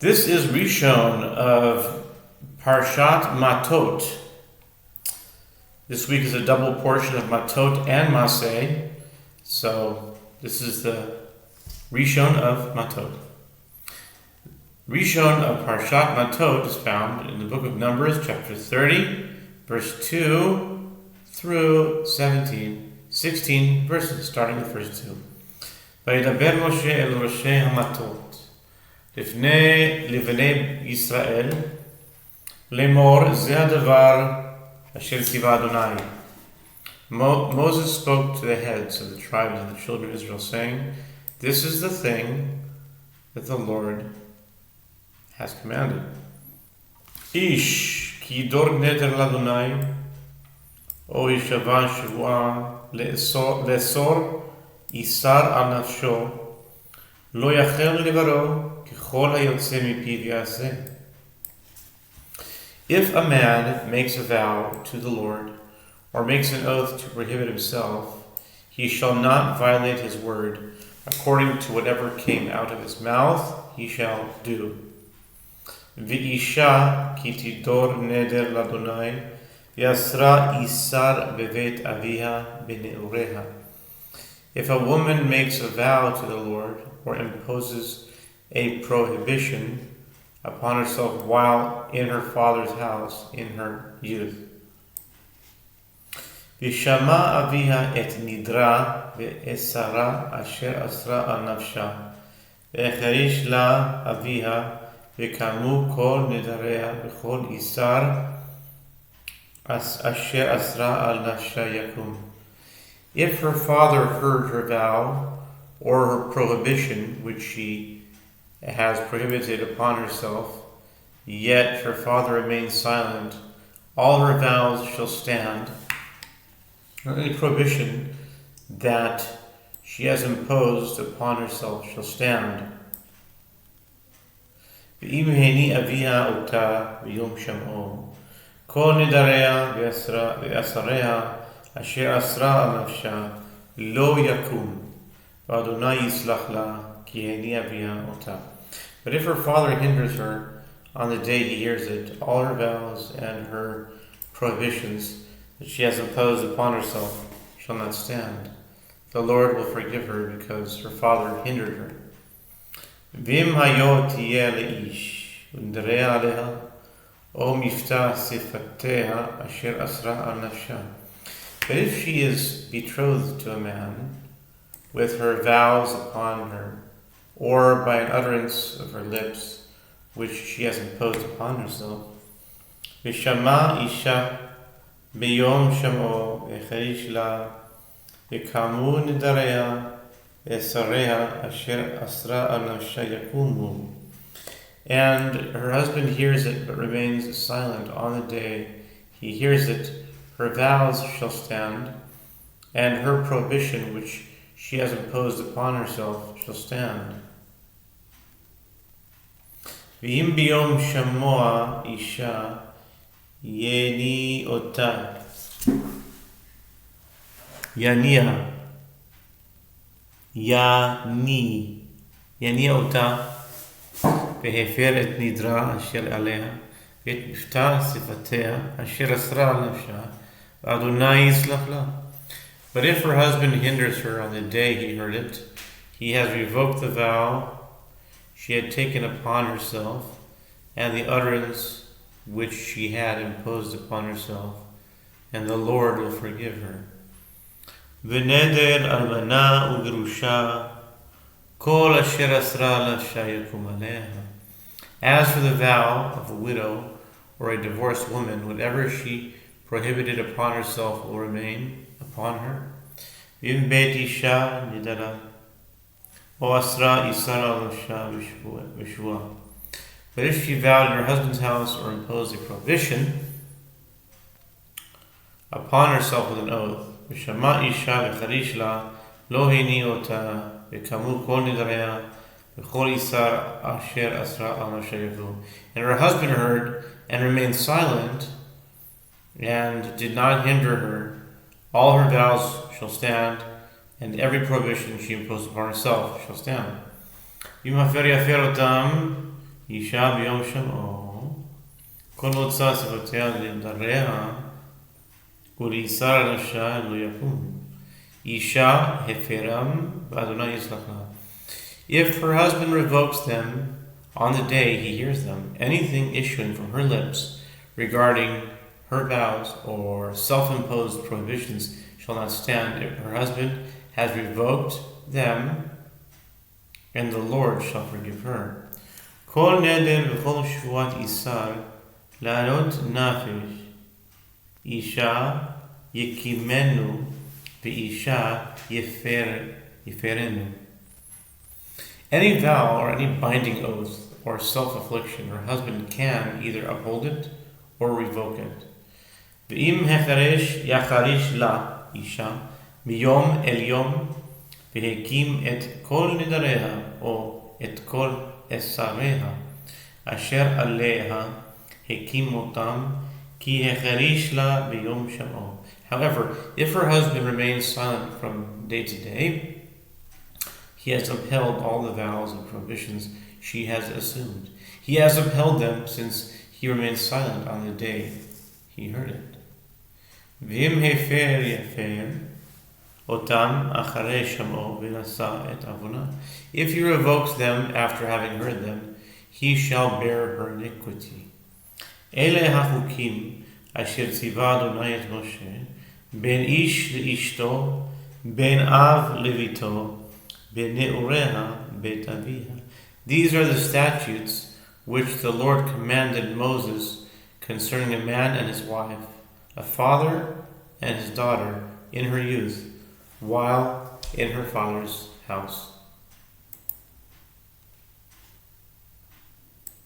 This is Rishon of Parshat Matot. This week is a double portion of Matot and Maseh. So this is the Rishon of Matot. Rishon of Parshat Matot is found in the book of Numbers, chapter 30, verse 2 through 17, 16 verses, starting the first two. וידבר משה אל ראשי המטות לפני לבני ישראל לאמור זה הדבר אשר ציווה אדוני. Moses spoke to the heads of the tribes of the children of Israel, saying, This is the thing that the Lord has commanded. איש כי ידור נדר לאדוני או ישבע שבועה לאסור איסר על נפשו לא יחל לברו ככל היוצא מפיו יעשה. If a man makes a vow to the Lord, or makes an oath to prohibit himself, he shall not violate his word. According to whatever came out of his mouth, he shall do. ואישה כי תדור נדר לאדוני, ויאסרה איסר בבית אביה בנעוריה. If a woman makes a vow to the Lord, or imposes a prohibition upon herself while in her father's house in her youth. ושמע אביה את נדרה ואסרה אשר אסרה על נפשה, והחריש לה אביה וקמו כל נדריה וכל איסר אשר אסרה על נפשה יקום. If her father heard her vow or her prohibition, which she has prohibited upon herself, yet her father remains silent, all her vows shall stand. Any prohibition that she has imposed upon herself shall stand. ואם הני אביה אותה ביום שמעו, כל נדריה ואסריה אשר אסרה על נפשה לא יקום, ואדוני יסלח לה כי הני אביה אותה. But if her father hinders her on the day he hears it, all her vows and her prohibitions that she has imposed upon herself shall not stand. The Lord will forgive her because her father hindered her. ואם היו תהיה לאיש ונדריה עליה, או מבטא שפתיה אשר אסרה על נפשה. But if she is betrothed to a man, with her vows upon her, or by an utterance of her lips, which she has imposed upon herself, ושמע אישה ביום שמעו והחריש לה, וקמו נדריה ואסריה אשר אסרה על נפשה יקומו. And her husband hears it but remains silent on the day he hears it, her vows shall stand, and her prohibition which she has imposed upon herself shall stand. ואם ביום שמוע אישה יני אותה יניע אותה והפר את נדרה אשר עליה ואת מבטא שפתיה אשר אסרה על נפשה ואדוני יסלח לה. But if her husband hinders her on the day he heard it, he has revoked the vow she had taken upon herself and the utterance which she had imposed upon herself, and the Lord will forgive her. ונדר אלמנה וגרושה כל אשר אסרה על נפשה יקום עליה. As for the vow of a widow or a divorced woman, whatever she prohibited upon herself will remain upon her. ואם בית אישה נדרה או אסרה איסר על נפשה בשבועה. But if she vowed in her husband's house or imposed a prohibition upon herself with an oath, ושמע אישה וחריש לה לא הניע אותה וקמו כל נדריה וכל איסר אשר אסרה על נפשה יקום. And her husband heard and remained silent and did not hinder her, all her vows shall stand, and every prohibition she imposed upon herself shall stand. אם הפר יפר אותם אישה ביום שמעו, כל מוצא שפתיה לדריה, ולאיסר על נפשה לא יקום. אישה הפרם, ואדוני יסלחה. If her husband revokes them on the day he hears them, anything issuing from her lips regarding her vows or self-imposed prohibitions shall not stand if her husband has revoked them, and the Lord shall forgive her. כל נדר וכל שבועת איסר לענות נפש, אישה יקימנו ואישה יפרנו. Any vow or any binding oath or self-affliction, her husband can either uphold it or revoke it. ואם יחריש לה אישה מיום אל יום והקים את כל נדריה או את כל אסריה אשר עליה הקים אותם כי החריש לה ביום שמעו. However, if her husband remains silent from day to day, he has upheld all the vows and prohibitions she has assumed. He has upheld them since he remained silent on the day he heard it. ואם הפר יפר אותם אחרי שמעו ונשא את עוונה. If he revokes them after having heard them, he shall bear her iniquity. אלה החוקים אשר ציווה אדוני את משה, בין איש לאשתו, בין אב לביתו, בין נעוריה בית אביה. These are the statutes which the Lord commanded Moses concerning a man and his wife, a father and his daughter in her youth, while in her father's house.